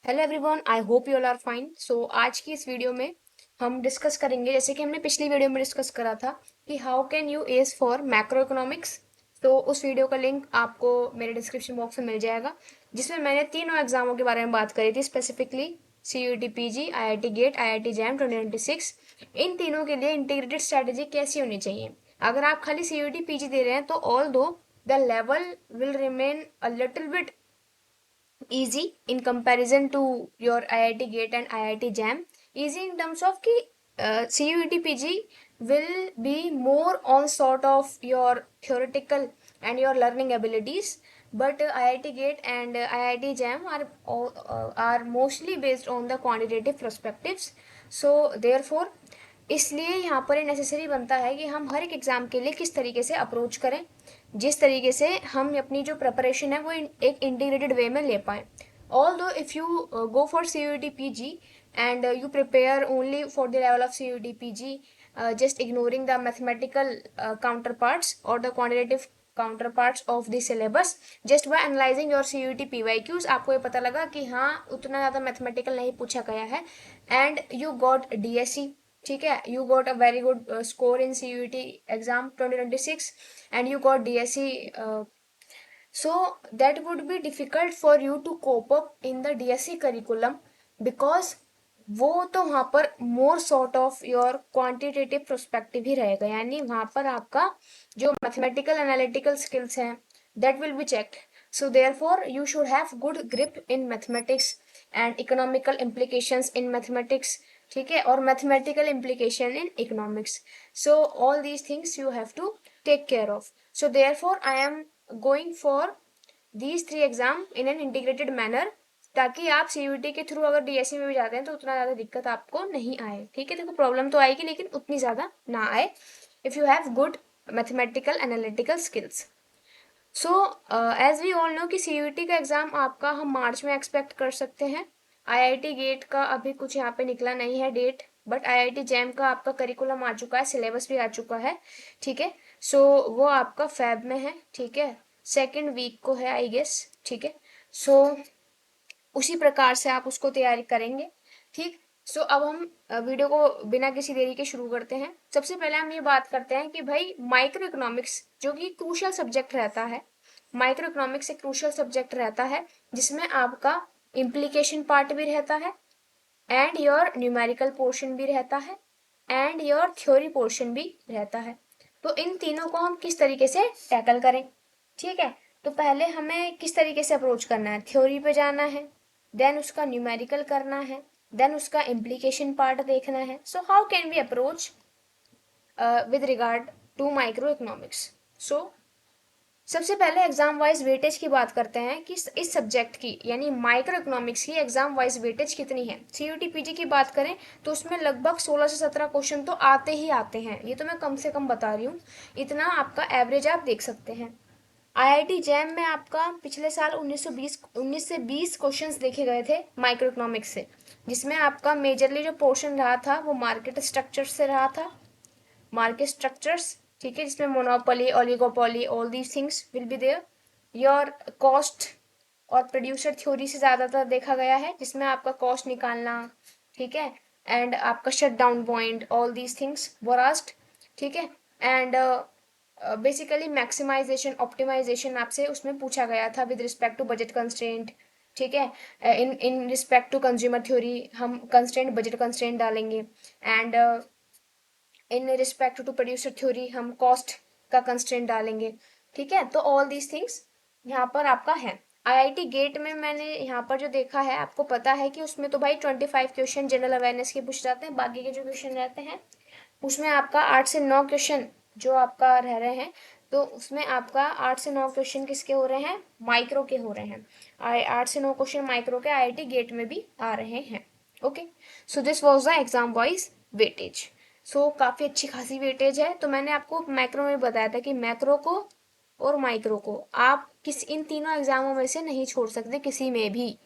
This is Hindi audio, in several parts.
Hello everyone, I hope you all are fine. So आज की इस वीडियो में हम डिस्कस करेंगे, जैसे कि हमने पिछली वीडियो में डिस्कस करा था, कि how can you ace for macro economics. तो उस वीडियो का लिंक आपको मेरे डिस्क्रिप्शन बॉक्स में मिल जाएगा, जिसमें मैंने तीनों एग्जामों के बारे में बात करी थी, specifically CUET PG, IIT GATE, IIT JAM 2026। इन तीनों के लिए इंटीग्रेटेड स्ट्रैटेजी कैसी होनी चाहिए। अगर आप खाली CUET PG दे रहे हैं तो ऑल दो the level will remain a little bit easy in comparison to your IIT GATE and IIT JAM. Easy in terms of कि CUET PG will be more on sort of your theoretical and your learning abilities, but IIT GATE and IIT JAM are mostly based on the quantitative perspectives. So therefore इसलिए यहाँ पर ये नेसेसरी बनता है कि हम हर एक एग्जाम के लिए किस तरीके से अप्रोच करें, जिस तरीके से हम अपनी जो प्रिपरेशन है वो एक इंटीग्रेटेड वे में ले पाए। Although if you go for CUET PG and you prepare only for the level of CUET PG, just ignoring the mathematical counterparts or the quantitative counterparts of the syllabus, just by analyzing your CUET PYQs आपको ये पता लगा कि हाँ उतना ज़्यादा मैथमेटिकल नहीं पूछा गया है, and you got DSE, ठीक है, you got a very good score in CUET exam 2026 and you got DSE, so that would be difficult for you to cope up in the DSE curriculum, because वो तो वहाँ पर more sort of your quantitative prospective ही रहेगा, यानी वहाँ पर आपका जो मैथमेटिकल एनालिटिकल स्किल्स हैं that will be checked. So therefore you should have good grip in mathematics and economical implications in mathematics, ठीक है, और mathematical implication in economics. So all these things you have to take care of. So therefore I am going for these three exam in an integrated manner, ताकि आप CUET के थ्रू अगर DSE में भी जाते हैं तो उतना ज़्यादा दिक्कत आपको नहीं आए, ठीक है। देखो प्रॉब्लम तो आएगी लेकिन उतनी ज़्यादा ना आए, if you have good mathematical analytical skills. So as we all know कि CUET का एग्ज़ाम आपका हम मार्च में एक्सपेक्ट कर सकते हैं। IIT गेट का अभी कुछ यहाँ पे निकला नहीं है डेट, बट IIT जैम का आपका करिकुलम आ चुका है, सिलेबस भी आ चुका है, ठीक है। सो वो आपका फैब में है, ठीक है, सेकेंड वीक को है आई गेस, ठीक है। सो उसी प्रकार से आप उसको तैयारी करेंगे, ठीक। सो अब हम वीडियो को बिना किसी देरी के शुरू करते हैं। सबसे पहले हम ये बात करते हैं कि भाई माइक्रो इकोनॉमिक्स जो कि क्रूशियल सब्जेक्ट रहता है, माइक्रो इकोनॉमिक्स एक क्रूशियल सब्जेक्ट रहता है जिसमें आपका इम्प्लीकेशन पार्ट भी रहता है एंड योर न्यूमेरिकल पोर्शन भी रहता है एंड योर थ्योरी पोर्शन भी रहता है। तो इन तीनों को हम किस तरीके से टैकल करें, ठीक है। तो पहले हमें किस तरीके से अप्रोच करना है, थ्योरी पे जाना है, देन उसका न्यूमेरिकल करना है, देन उसका इम्प्लीकेशन पार्ट देखना है। So how can we approach with regard to micro economics. सो सबसे पहले एग्जाम वाइज वेटेज की बात करते हैं कि इस सब्जेक्ट की यानी माइक्रो इकोनॉमिक्स की एग्जाम वाइज वेटेज कितनी है। CUET PG की बात करें तो उसमें लगभग 16 से 17 क्वेश्चन तो आते ही आते हैं, ये तो मैं कम से कम बता रही हूँ, इतना आपका एवरेज आप देख सकते हैं। IIT जैम में आपका पिछले साल 19 से 20 क्वेश्चंस देखे गए थे माइक्रो इकोनॉमिक्स से, जिसमें आपका मेजरली जो पोर्शन रहा था वो मार्केट स्ट्रक्चर से रहा था, मार्केट स्ट्रक्चर्स, ठीक है, जिसमें monopoly, oligopoly, all these things will be there. Your cost और प्रोड्यूसर थ्योरी से ज़्यादातर देखा गया है, जिसमें आपका कॉस्ट निकालना, ठीक है, एंड आपका shut down point, all these things were asked, ठीक है। एंड बेसिकली मैक्सिमाइजेशन ऑप्टिमाइजेशन आपसे उसमें पूछा गया था with respect to budget constraint, ठीक है। In in respect to consumer theory हम कंस्ट्रेंट बजट कंस्ट्रेंट डालेंगे, and in respect to producer theory हम कॉस्ट का कंस्ट्रेंट डालेंगे, ठीक है। तो ऑल दीज थिंग्स यहाँ पर आपका है। IIT गेट में मैंने यहाँ पर जो देखा है, आपको पता है कि उसमें तो भाई 25 क्वेश्चन जनरल अवेयरनेस के पूछ जाते हैं, बाकी के जो क्वेश्चन रहते हैं उसमें आपका 8 से 9 क्वेश्चन जो आपका रह रहे हैं, तो उसमें आपका 8 से 9 क्वेश्चन किसके हो रहे हैं, माइक्रो के हो रहे हैं। 8 से 9 क्वेश्चन माइक्रो के IIT गेट में भी आ रहे हैं। Okay, so this was the exam wise weightage. सो काफ़ी अच्छी खासी वेटेज है। तो मैंने आपको मैक्रो में बताया था कि मैक्रो को और माइक्रो को आप इन तीनों एग्जामों में से नहीं छोड़ सकते, किसी में भी,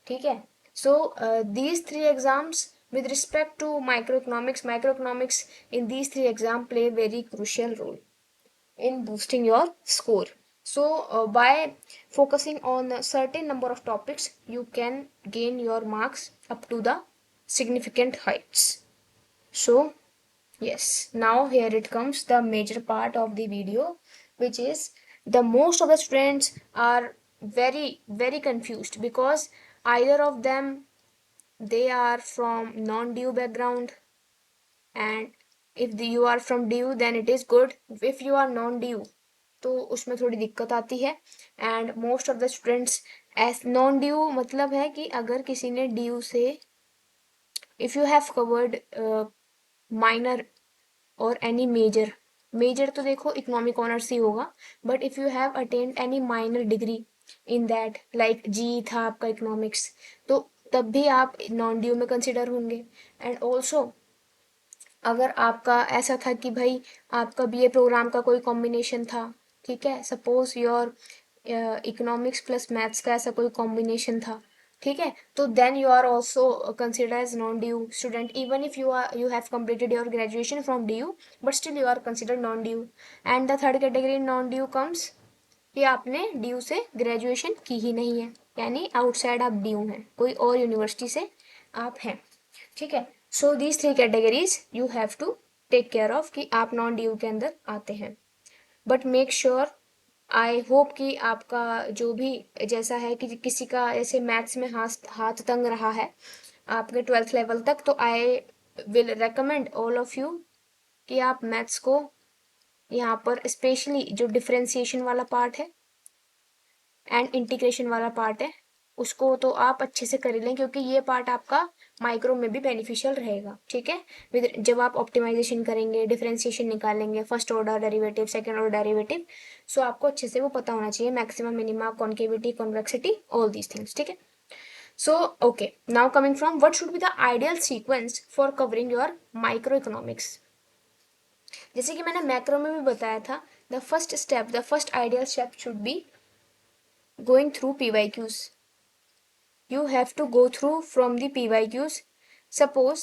ठीक है। So these three exams with respect to microeconomics in these three exams play very crucial role in boosting your score. So by focusing on a certain number of topics, you can gain your marks up to the significant heights. So yes, now here it comes the major part of the video, which is the most of the students are very confused because either of them they are from non-DU background, and if you are from DU then it is good. If you are non-DU तो उसमें थोड़ी दिक्कत आती है. And most of the students as non DU मतलब है कि अगर किसी ने ड्यू से if you have covered minor और एनी मेजर, मेजर तो देखो इकोनॉमिक ऑनर्स ही होगा, but if you have attended any minor degree in that like जी था आपका इकोनॉमिक्स, तो तब भी आप नॉन ड्यू में कंसिडर होंगे. एंड ऑल्सो अगर आपका ऐसा था कि भाई आपका बीए प्रोग्राम का कोई कॉम्बिनेशन था, ठीक है, suppose your economics plus maths का ऐसा कोई कॉम्बिनेशन था, ठीक है, तो then you are also consider as non DU student even if you have completed your graduation from DU, but still you are considered non DU. And the third category in non DU comes कि आपने DU से ग्रेजुएशन की ही नहीं है, यानी आउटसाइड आप DU हैं, कोई और यूनिवर्सिटी से आप हैं, ठीक है. So these three categories you have to take care of कि आप नॉन ड्यू के अंदर आते हैं. But make sure, I hope कि आपका जो भी जैसा है कि किसी का ऐसे मैथ्स में हाथ तंग रहा है आपके 12th लेवल तक, तो I will recommend all of you कि आप मैथ्स को यहाँ पर स्पेशली जो डिफरेंशिएशन वाला पार्ट है एंड इंटीग्रेशन वाला पार्ट है उसको तो आप अच्छे से कर लें, क्योंकि ये पार्ट आपका माइक्रो में भी बेनिफिशियल रहेगा, ठीक है. विद जब आप ऑप्टिमाइजेशन करेंगे, डिफरेंशिएशन निकालेंगे, first order derivative, second order derivative, so आपको अच्छे से वो पता होना चाहिए, maximum minima, concavity, convexity, all these things, ठीक है. So okay, now coming from what should be the ideal sequence for covering your micro economics. जैसे कि मैंने मैक्रो में भी बताया था, the first step, the first ideal step should be going through PYQs. You have to go through from the PYQs. Suppose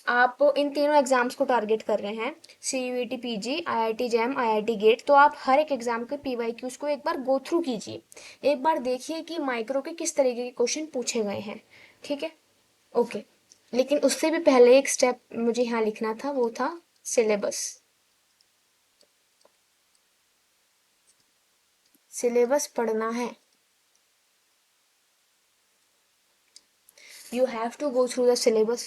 आप इन तीनों एग्जाम्स को टारगेट कर रहे हैं, CUET PG, IIT JAM, IIT GATE, तो आप हर एक एग्जाम के PYQs को एक बार गो थ्रू कीजिए, एक बार देखिए कि माइक्रो के किस तरीके के क्वेश्चन पूछे गए हैं, ठीक है. ओके, लेकिन उससे भी पहले एक स्टेप मुझे यहाँ लिखना था, वो था सिलेबस. सिलेबस पढ़ना है. You have to go through the syllabus,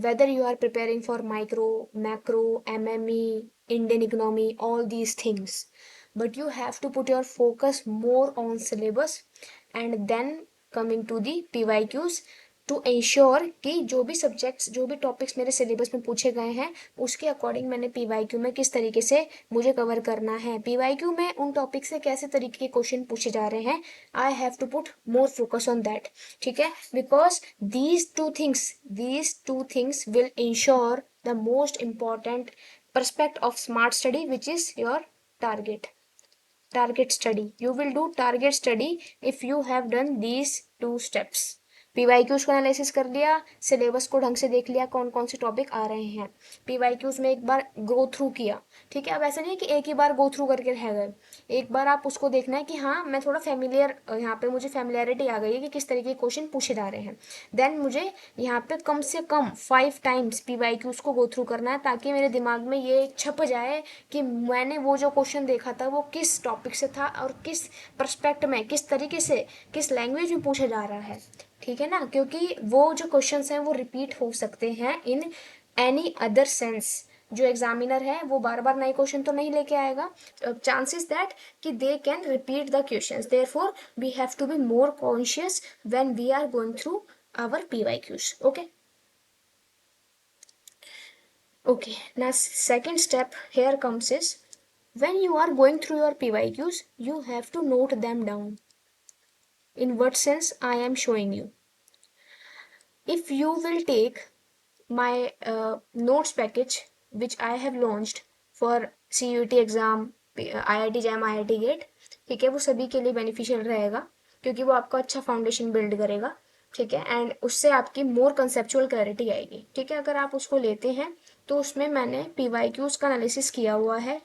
whether you are preparing for micro, macro, MME, Indian economy, all these things, but you have to put your focus more on syllabus and then coming to the PYQs to ensure कि जो भी सब्जेक्ट्स, जो भी टॉपिक्स मेरे सिलेबस में पूछे गए हैं उसके अकॉर्डिंग मैंने PYQ में किस तरीके से मुझे कवर करना है, PYQ में उन टॉपिक से कैसे तरीके के क्वेश्चन पूछे जा रहे हैं, I have to put more focus on that, ठीक है. Because these two things will ensure the most important perspect of smart study, which is your target study. You will do target study if you have done these two steps. PYQs का एनालिसिस कर लिया, सिलेबस को ढंग से देख लिया कौन कौन से टॉपिक आ रहे हैं, PYQs में एक बार गो थ्रू किया, ठीक है. अब ऐसा नहीं है कि एक ही बार गो थ्रू करके रह गए, एक बार आप उसको देखना है कि हाँ मैं थोड़ा फेमिलियर, यहाँ पे मुझे फेमिलियरिटी आ गई है कि किस तरीके के क्वेश्चन पूछे जा रहे हैं, देन मुझे यहाँ पे कम से कम 5 टाइम्स PYQs को गो थ्रू करना है, ताकि मेरे दिमाग में ये छप जाए कि मैंने वो जो क्वेश्चन देखा था वो किस टॉपिक से था और किस परस्पेक्ट में, किस तरीके से, किस लैंग्वेज में पूछा जा रहा है, ठीक है ना. क्योंकि वो जो क्वेश्चंस हैं वो रिपीट हो सकते हैं इन एनी अदर सेंस. जो एग्जामिनर है वो बार बार नए क्वेश्चन तो नहीं लेके आएगा, चांसेस दैट कि they can repeat the questions, therefore we have to be more conscious when we are going through our PYQs. Okay, okay, now second step here comes is when you are going through your PYQs you have to note them down. In what sense I am showing you, if you will take my notes package which I have launched for CUET exam, IIT JAM, IIT GATE, ठीक है, वो सभी के लिए बेनिफिशियल रहेगा क्योंकि वो आपका अच्छा फाउंडेशन बिल्ड करेगा, ठीक है. एंड उससे आपकी मोर कंसेप्चुअल क्लैरिटी आएगी, ठीक है. अगर आप उसको लेते हैं तो उसमें मैंने PYQs का एनालिसिस किया हुआ है,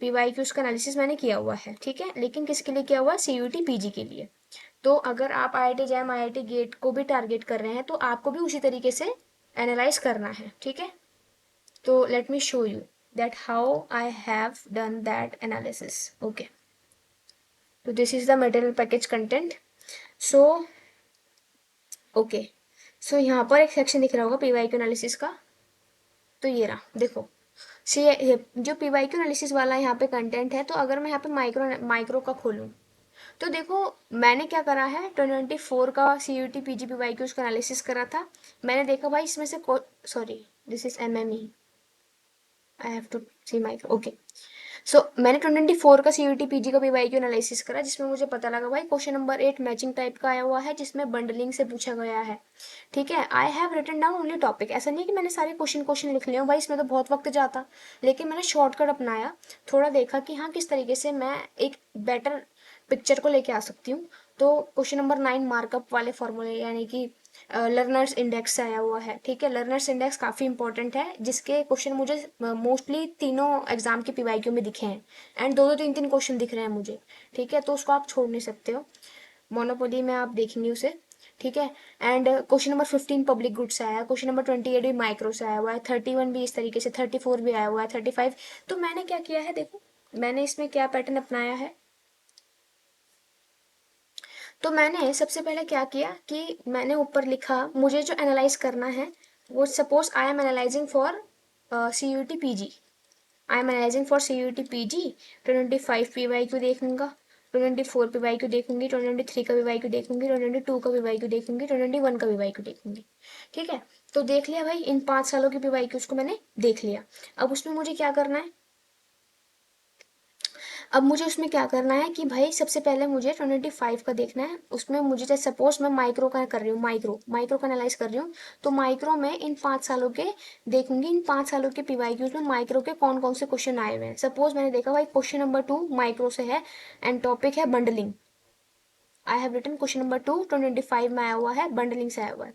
PYQs का एनालिसिस मैंने किया हुआ है, ठीक है, लेकिन किसके लिए किया हुआ है? CUET PG के लिए। तो अगर आप IIT जैम IIT गेट को भी टारगेट कर रहे हैं तो आपको भी उसी तरीके से एनालाइज करना है, ठीक है। तो let me show you that how I have done that analysis. Okay, तो this is the material package content. So okay, so यहाँ पर एक सेक्शन दिख रहा होगा PYQ एनालिसिस का, तो ये रहा, देखो। सी जो PYQ एनालिसिस वाला यहाँ पे कंटेंट है, तो अगर मैं यहाँ पे माइक्रो का खोलूँ तो देखो मैंने क्या करा है, 2024 का CUET PG PYQ का एनालिसिस करा था। मैंने देखा भाई इसमें से sorry, this is MME, I have to see micro. Okay, so मैंने 2024 का CUET PG का PYQ एनालिसिस करा, जिसमें मुझे पता लगा भाई क्वेश्चन नंबर 8 मैचिंग टाइप का आया हुआ है, जिसमें बंडलिंग से पूछा गया है, ठीक है। I have written down only topic, ऐसा नहीं कि मैंने सारे क्वेश्चन लिख लिए भाई, इसमें तो बहुत वक्त जाता, लेकिन मैंने शॉर्टकट अपनाया, थोड़ा देखा कि हाँ किस तरीके से मैं एक बेटर पिक्चर को लेके आ सकती हूँ। तो क्वेश्चन नंबर 9 मार्कअप वाले फॉर्मूले, यानी कि लर्नर्स इंडेक्स से आया हुआ है, ठीक है। लर्नर्स इंडेक्स काफ़ी इंपॉर्टेंट है, जिसके क्वेश्चन मुझे मोस्टली तीनों एग्जाम के PYQ में दिखे हैं, एंड दो दो तीन तीन क्वेश्चन दिख रहे हैं मुझे, ठीक है, तो उसको आप छोड़ नहीं सकते हो। मोनोपोली में आप देखेंगे उसे, ठीक है। And question number 15 public goods से आया है, क्वेश्चन नंबर 28 भी माइक्रो से आया हुआ है, 31 भी इस तरीके से, 34 भी आया हुआ है, 35। तो मैंने क्या किया है, देखो मैंने इसमें क्या पैटर्न अपनाया है। तो मैंने सबसे पहले क्या किया कि मैंने ऊपर लिखा मुझे जो एनालाइज करना है, वो suppose I am analysing for CUET PG, I am analysing for CUET PG। 25 PYQ देखूंगा, 24 PYQ देखूंगी, 23 का PYQ देखूंगी, 22 का PYQ देखूंगी, 21 का PYQ देखूंगी, ठीक है। तो देख लिया भाई, इन 5 सालों के PYQs को मैंने देख लिया। अब उसमें मुझे क्या करना है, अब मुझे उसमें क्या करना है कि भाई सबसे पहले मुझे 25 का देखना है। उसमें मुझे जैसे सपोज मैं माइक्रो का कर रही हूँ, माइक्रो का एनालाइज कर रही हूँ, तो माइक्रो में इन 5 सालों के देखूंगी, इन 5 सालों के PYQs में माइक्रो के कौन कौन से क्वेश्चन आए हुए हैं। सपोज मैंने देखा भाई क्वेश्चन नंबर 2 माइक्रो से है, एंड टॉपिक है bundling. I have written question number 2 2025 में आया हुआ है, बंडलिंग से आया हुआ है।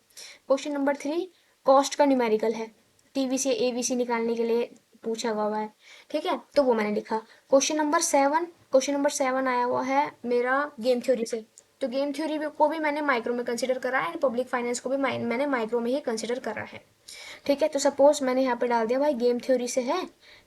क्वेश्चन नंबर 3 कॉस्ट का न्यूमेरिकल है, टीवी से ABC निकालने के लिए पूछा हुआ है, ठीक है, तो वो मैंने लिखा। क्वेश्चन नंबर 7 आया हुआ है मेरा गेम थ्योरी से, तो गेम थ्योरी को भी मैंने माइक्रो में कंसिडर करा है, एंड पब्लिक फाइनेंस को भी मैंने माइक्रो में ही कंसिडर करा है, ठीक है। तो सपोज मैंने यहाँ पे डाल दिया भाई गेम थ्योरी से है,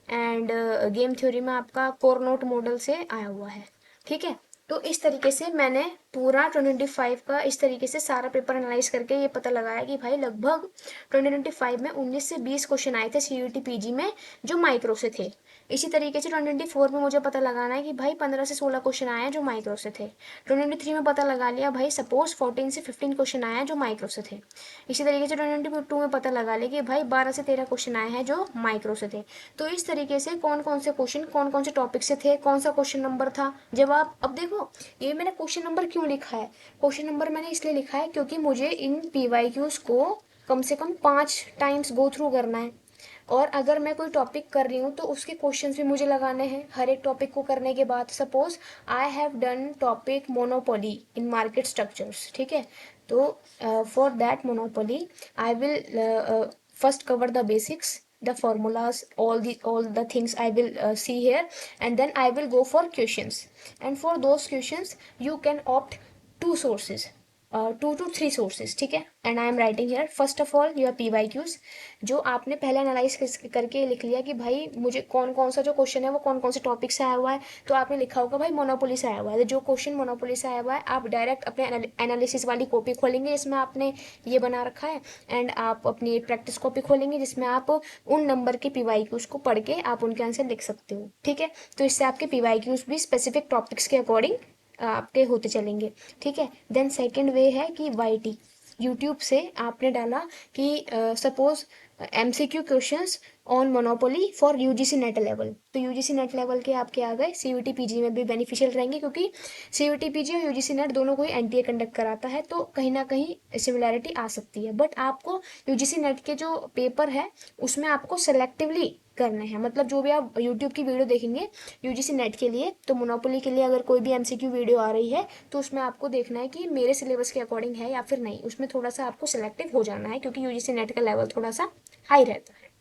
एंड गेम थ्योरी में आपका कोर नोट मॉडल से आया हुआ है, ठीक है। तो इस तरीके से मैंने पूरा 2025 का इस तरीके से सारा पेपर एनालाइज करके ये पता लगाया कि भाई लगभग 2025 में 19 से 20 क्वेश्चन आए थे CUET PG में, जो माइक्रो से थे। इसी तरीके से 2024 में मुझे पता लगाना है कि भाई 15 से 16 क्वेश्चन आए हैं जो माइक्रो से थे। 2023 में पता लगा लिया भाई सपोज 14 से 15 क्वेश्चन आए हैं जो माइक्रो से थे। इसी तरीके से 2022 में पता लगा लिया कि भाई 12 से 13 क्वेश्चन आए हैं जो माइक्रो से थे। तो इस तरीके से कौन कौन से क्वेश्चन कौन कौन से टॉपिक से थे, कौन सा क्वेश्चन नंबर था, जब आप अब देखो ये मैंने क्वेश्चन नंबर क्यों लिखा है, क्वेश्चन नंबर मैंने इसलिए लिखा है क्योंकि मुझे इन PYQs को कम से कम 5 टाइम्स गो थ्रू करना है, और अगर मैं कोई टॉपिक कर रही हूँ तो उसके क्वेश्चंस भी मुझे लगाने हैं हर एक टॉपिक को करने के बाद। Suppose I have done topic monopoly in market structures, ठीक है, तो for that monopoly I will first cover the basics, the formulas, all the things I will see here, and then I will go for questions, and for those questions you can opt 2 sources, 2 to 3 sources, ठीक है। And I am writing here first of all your PYQs, जो आपने पहले एनालाइज करके लिख लिया कि भाई मुझे कौन कौन सा जो क्वेश्चन है वो कौन कौन से टॉपिक से आया हुआ है, तो आपने लिखा होगा भाई मोनोपोली से आया हुआ है, तो जो क्वेश्चन मोनोपोली से आया हुआ है आप डायरेक्ट अपने एनालिसिस वाली कॉपी खोलेंगे जिसमें आपने ये बना रखा है, एंड आप अपनी प्रैक्टिस कॉपी खोलेंगे जिसमें आप उन नंबर के PYQs को पढ़ के आप उनके आंसर लिख सकते हो, ठीक है। तो इससे आपके PYQs भी स्पेसिफिक टॉपिक्स के अकॉर्डिंग आपके होते चलेंगे, ठीक है। देन सेकंड वे है कि YT, यूट्यूब से आपने डाला कि suppose MCQ questions on monopoly for UGC net level, तो UGC नेट लेवल के आपके आ गए, CUET PG में भी बेनिफिशियल रहेंगे क्योंकि CUET PG और UGC नेट दोनों को ही NTA कंडक्ट कराता है, तो कहीं ना कहीं सिमिलैरिटी आ सकती है, बट आपको UGC नेट के जो पेपर है उसमें आपको सेलेक्टिवली करने हैं, मतलब जो भी आप यूट्यूब की वीडियो देखेंगे UGC नेट के लिए, तो मोनोपोली के लिए अगर कोई भी MCQ वीडियो आ रही है तो उसमें आपको देखना है कि मेरे सिलेबस के अकॉर्डिंग है या फिर नहीं, उसमें थोड़ा सा आपको सेलेक्टिव हो जाना है क्योंकि UGC नेट का लेवल थोड़ा सा हाई रहता है,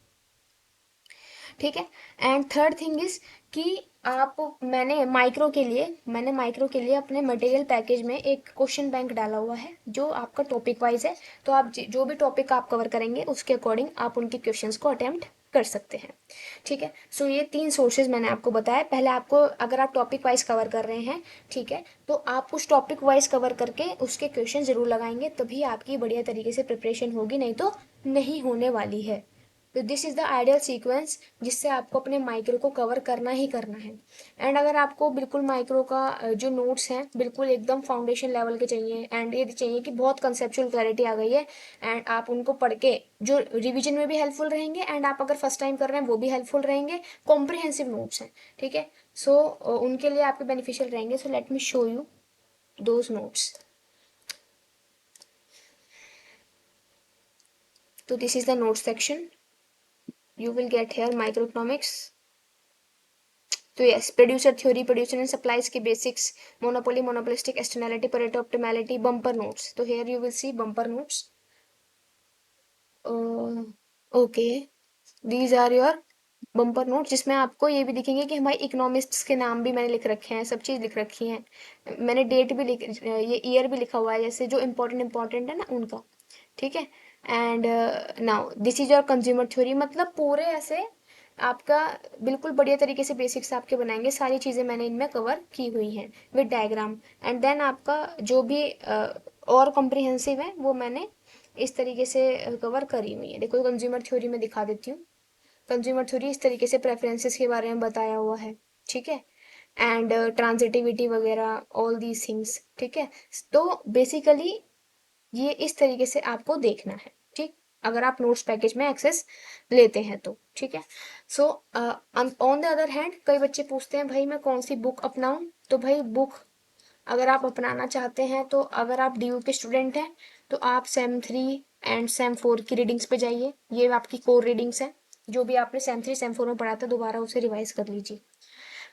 ठीक है। एंड थर्ड थिंग इज कि आप मैंने माइक्रो के लिए अपने मटेरियल पैकेज में एक क्वेश्चन बैंक डाला हुआ है जो आपका टॉपिक वाइज है। तो आप जो भी टॉपिक आप कवर करेंगे उसके अकॉर्डिंग आप उनके क्वेश्चंस को अटेम्प्ट कर सकते हैं। ठीक है। सो ये 3 सोर्सेज मैंने आपको बताया। पहले आपको, अगर आप टॉपिक वाइज कवर कर रहे हैं, ठीक है, तो आप उस टॉपिक वाइज कवर करके उसके क्वेश्चन जरूर लगाएंगे, तभी आपकी बढ़िया तरीके से प्रिपरेशन होगी, नहीं तो नहीं होने वाली है। तो this is the ideal sequence जिससे आपको अपने माइक्रो को कवर करना ही करना है। एंड अगर आपको बिल्कुल माइक्रो का जो नोट्स हैं बिल्कुल एकदम फाउंडेशन लेवल के चाहिए, एंड ये चाहिए कि बहुत कंसेप्चुअल क्लैरिटी आ गई है, एंड आप उनको पढ़ के जो रिवीजन में भी हेल्पफुल रहेंगे, एंड आप अगर फर्स्ट टाइम कर रहे हैं वो भी हेल्पफुल रहेंगे, कॉम्प्रिहेंसिव नोट्स हैं, ठीक है। सो उनके लिए आपके बेनिफिशियल रहेंगे। So let me show you those notes. तो this is the note section, you will get here microeconomics। तो yes, producer theory, producer and supplies के basics, monopoly, monopolistic, externality, Pareto optimality, bumper notes. तो here you will see bumper notes. Okay, these are your bumper note, जिसमें आपको ये भी दिखेंगे कि हमारे इकोनॉमिस्ट्स के नाम भी मैंने लिख रखे हैं, सब चीज़ लिख रखी है। मैंने डेट भी लिख, ये ईयर भी लिखा हुआ है, जैसे जो इम्पोर्टेंट है ना उनका। ठीक है। And now this is your consumer theory, मतलब पूरे ऐसे आपका बिल्कुल बढ़िया तरीके से बेसिक्स आपके बनाएंगे, सारी चीज़ें मैंने इनमें कवर की हुई हैं विद डायग्राम। एंड देन आपका जो भी और कॉम्प्रिहेंसिव है वो मैंने इस तरीके से कवर करी हुई है। देखो कंज्यूमर थ्योरी में दिखा देती हूँ। कंज्यूमर थ्योरी इस तरीके से प्रेफरेंसेस के बारे में बताया हुआ है, ठीक है, एंड ट्रांजिटिविटी वगैरह, ऑल दीज थिंग्स, ठीक है। तो बेसिकली ये इस तरीके से आपको देखना है, ठीक, अगर आप नोट्स पैकेज में एक्सेस लेते हैं तो, ठीक है। So on the other hand कई बच्चे पूछते हैं भाई मैं कौन सी बुक अपनाऊं। तो भाई बुक अगर आप अपनाना चाहते हैं, तो अगर आप डी के स्टूडेंट हैं तो आप सेम 3 एंड सेम 4 की रीडिंग्स पे जाइए। ये आपकी कोर रीडिंग्स हैं, जो भी आपने सेम 3 सेम 4 में पढ़ा था दोबारा उसे रिवाइज कर लीजिए।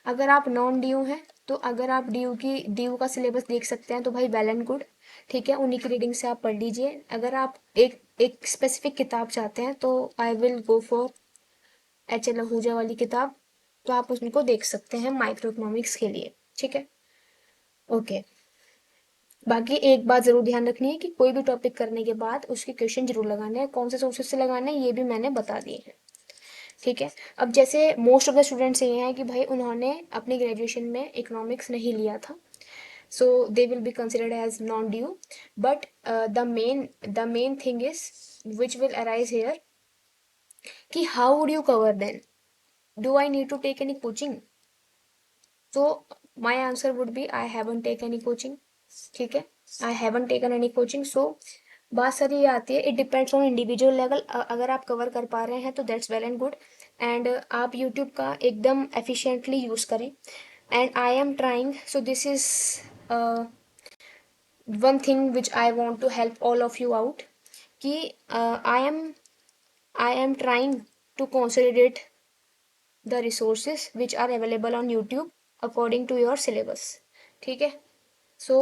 अगर आप नॉन डी हैं, तो अगर आप डी का सिलेबस देख सकते हैं तो भाई वेल एंड गुड, ठीक है, उन्हीं की रीडिंग से आप पढ़ लीजिए। अगर आप एक स्पेसिफिक किताब चाहते हैं तो I will go for H L Ahuja वाली किताब, तो आप उनको देख सकते हैं माइक्रो इकोनॉमिक्स के लिए, ठीक है। ओके। बाकी एक बात जरूर ध्यान रखनी है कि कोई भी टॉपिक करने के बाद उसके क्वेश्चन जरूर लगाने हैं, कौन से सोर्सेज से लगाने हैं ये भी मैंने बता दिए हैं, ठीक है। अब जैसे मोस्ट ऑफ द स्टूडेंट्स ये हैं कि भाई उन्होंने अपनी ग्रेजुएशन में इकोनॉमिक्स नहीं लिया था, so they will be considered as non-due, but the main thing is which will arise here कि how would you cover then, do I need to take any coaching? So my answer would be I haven't taken any coaching, ठीक है, I haven't taken any coaching। so बात सारी ये आती है, it depends on individual level. अगर आप कवर कर पा रहे हैं तो that's well and good, and आप यूट्यूब का एकदम एफिशिएंटली यूज़ करें। And I am trying, so this is one thing which I want to help all of you out कि I am trying to consolidate the resources which are available on YouTube according to your syllabus, ठीक है। सो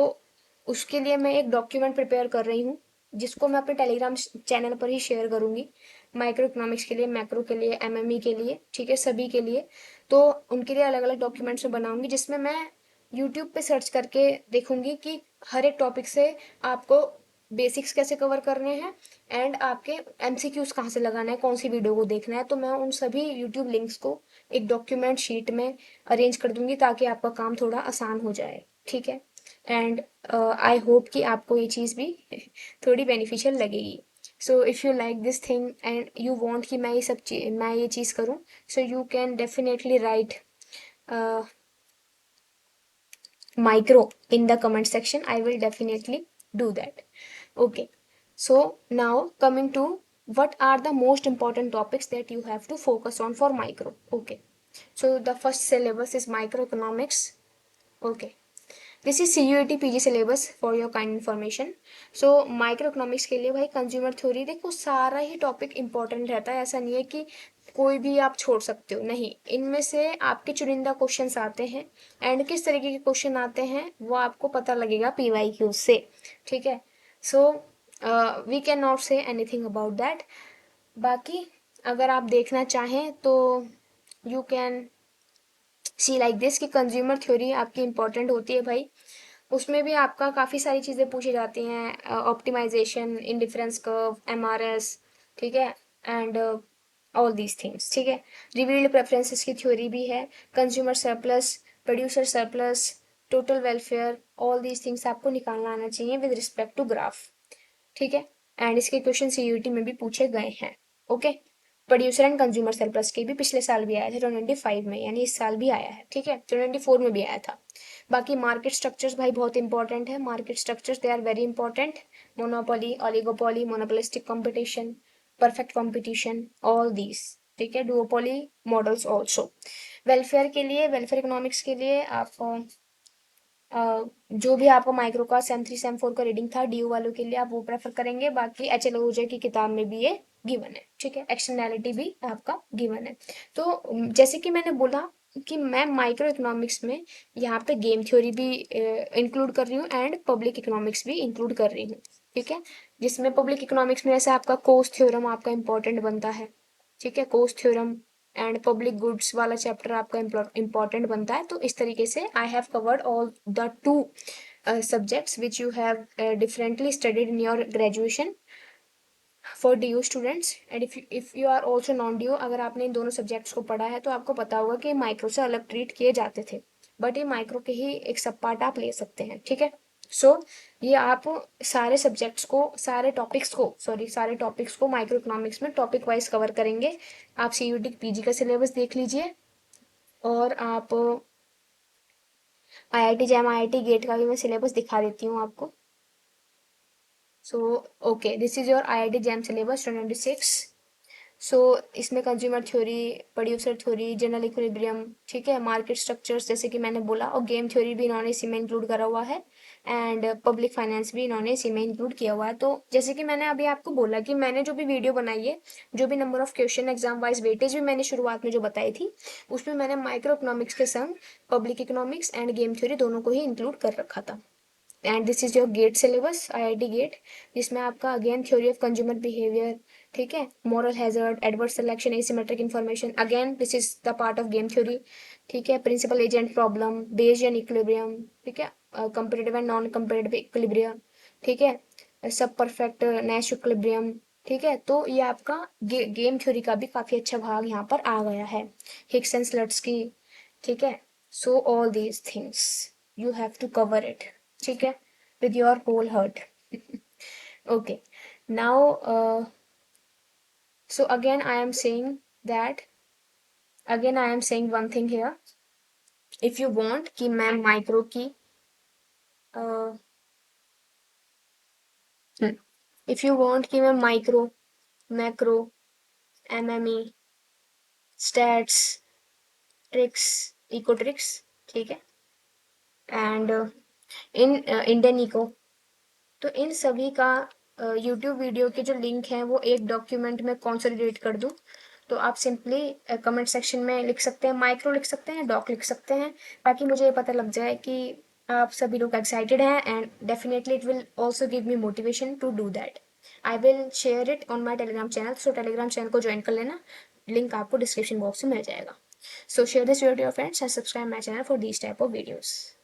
उसके लिए मैं एक डॉक्यूमेंट प्रिपेयर कर रही हूँ जिसको मैं अपने टेलीग्राम चैनल पर ही शेयर करूँगी, माइक्रो इकोनॉमिक्स के लिए, मैक्रो के लिए, एमएमई के लिए, ठीक है, सभी के लिए। तो उनके लिए अलग अलग डॉक्यूमेंट्स में बनाऊंगी जिसमें मैं यूट्यूब पे सर्च करके देखूंगी कि हर एक टॉपिक से आपको बेसिक्स कैसे कवर करने हैं, एंड आपके एमसीक्यूज कहाँ से लगाना है, कौन सी वीडियो को देखना है। तो मैं उन सभी यूट्यूब लिंक्स को एक डॉक्यूमेंट शीट में अरेंज कर दूंगी ताकि आपका काम थोड़ा आसान हो जाए, ठीक है। एंड आई होप कि आपको ये चीज़ भी थोड़ी बेनिफिशियल लगेगी। So if you like this thing and you want कि मैं ये चीज़ करूँ, so you can definitely right micro in the comment section, I will definitely do that. Okay, so now coming to what are the most important topics that you have to focus on for micro. Okay, so the first syllabus is microeconomics. Okay, this is CUET PG syllabus for your kind information. So micro economics के लिए भाई कंज्यूमर थ्योरी, देखो सारा ही टॉपिक इंपॉर्टेंट रहता है, ऐसा नहीं है कि कोई भी आप छोड़ सकते हो, नहीं, इनमें से आपके चुनिंदा क्वेश्चंस आते हैं, एंड किस तरीके के क्वेश्चन आते हैं वो आपको पता लगेगा PYQ से, ठीक है। So we can not say anything about that. बाकी अगर आप देखना चाहें तो you can see like this कि कंज्यूमर थ्योरी आपकी इंपॉर्टेंट होती है भाई। उसमें भी आपका काफ़ी सारी चीज़ें पूछी जाती हैं, ऑप्टिमाइजेशन, इंडिफरेंस कर्व, एमआरएस, ठीक है, एंड ऑल दीज थिंग्स, ठीक है। रिवील्ड प्रेफरेंसेस की थ्योरी भी है, consumer surplus, producer surplus, total welfare, all these things आपको निकालना आना चाहिए विद रिस्पेक्ट टू ग्राफ, ठीक है। एंड इसके क्वेश्चन सीयूईटी में भी पूछे गए हैं। Okay, producer and consumer surplus के भी पिछले साल भी आया था 2025 में, यानी इस साल भी आया है, ठीक है, 2024 में भी आया था। बाकी मार्केट स्ट्रक्चर्स भाई बहुत इंपॉर्टेंट है, market structures they are very important, monopoly, oligopoly, monopolistic competition, perfect competition, all these, ठीक है, डुओपोली मॉडल्स ऑल्सो। वेलफेयर के लिए, वेलफेयर इकोनॉमिक्स के लिए आप जो भी आपको माइक्रो का सेम 3 सेम 4 का रीडिंग था डी वालों के लिए, आप वो प्रेफर करेंगे। बाकी एच एल ओजे की किताब में भी ये गिवन है, ठीक है, एक्सटर्नैलिटी भी आपका गिवन है। तो जैसे कि मैंने बोला कि मैं माइक्रो इकोनॉमिक्स में यहाँ पे गेम थ्योरी भी इंक्लूड कर रही हूँ एंड पब्लिक इकोनॉमिक्स भी इंक्लूड कर रही हूँ, ठीक है। जिसमें पब्लिक इकोनॉमिक्स में जैसे आपका कोस्ट थ्योरम आपका इंपॉर्टेंट बनता है, ठीक है, Coase theorem and public goods वाला चैप्टर आपका इंपॉर्टेंट बनता है। तो इस तरीके से I have covered all the two subjects which you have differently studied in your graduation for DU students, and if you are also non DU, अगर आपने इन दोनों सब्जेक्ट्स को पढ़ा है तो आपको पता होगा कि माइक्रो से अलग ट्रीट किए जाते थे, बट ये माइक्रो के ही एक सब पार्ट आप ले सकते हैं, ठीक है। सो ये आप सारे सब्जेक्ट्स को, सारे टॉपिक्स को माइक्रो इकोनॉमिक्स में टॉपिक वाइज कवर करेंगे। आप सीयूटी पीजी का सिलेबस देख लीजिए, और आप आईआईटी जैम आईआईटी गेट का भी मैं सिलेबस दिखा देती हूँ आपको। So okay, this is your IIT jam syllabus 2026। सो इसमें consumer theory, producer theory, general equilibrium, ठीक है, मार्केट स्ट्रक्चर्स जैसे कि मैंने बोला, और गेम थ्योरी भी इन्होंने इसी में इंक्लूड करा हुआ है, एंड पब्लिक फाइनेंस भी इन्होंने इसी में इंक्लूड किया हुआ है। तो जैसे कि मैंने अभी आपको बोला कि मैंने जो भी वीडियो बनाई है, जो भी number of question exam wise weightage भी मैंने शुरुआत में जो बताई थी, उसमें मैंने माइक्रो इकोनॉमिक्स के संग public economics and game theory दोनों को ही इंक्लूड कर रखा था। And this is your GATE syllabus, IIT GATE, जिसमें आपका again theory of consumer behaviour, ठीक है, moral hazard, adverse selection, asymmetric information, again this is the part of game theory, ठीक है, principal agent problem, Bayesian equilibrium, ठीक है, comparative and non comparative equilibrium, ठीक है, सब परफेक्ट नैश इक्विलिब्रियम, ठीक है। तो ये आपका गेम थ्योरी का भी काफी अच्छा भाग यहाँ पर आ गया है, हिक्स एंड स्लट्सकी, ठीक है। So all these things you have to cover it, ठीक है, with your whole heart. Okay, now so again I am saying that, again I am saying one thing here, if you want कि मैं माइक्रो की if you want कि मैं micro, macro, MME, stats, tricks, eco tricks, ठीक है, एंड इन इंडियन इको, तो इन सभी का यूट्यूब वीडियो के जो लिंक हैं वो एक डॉक्यूमेंट में कंसोलिडेट कर दूँ, तो आप सिंपली कमेंट सेक्शन में लिख सकते हैं, माइक्रो लिख सकते हैं, डॉक लिख सकते हैं, ताकि मुझे ये पता लग जाए कि आप सभी लोग एक्साइटेड हैं, and definitely it will also give me motivation to do that. I will share it on my Telegram channel, so Telegram channel को ज्वाइन कर लेना, लिंक आपको डिस्क्रिप्शन बॉक्स में मिल जाएगा। So share this video your friends and subscribe my channel for these type of videos.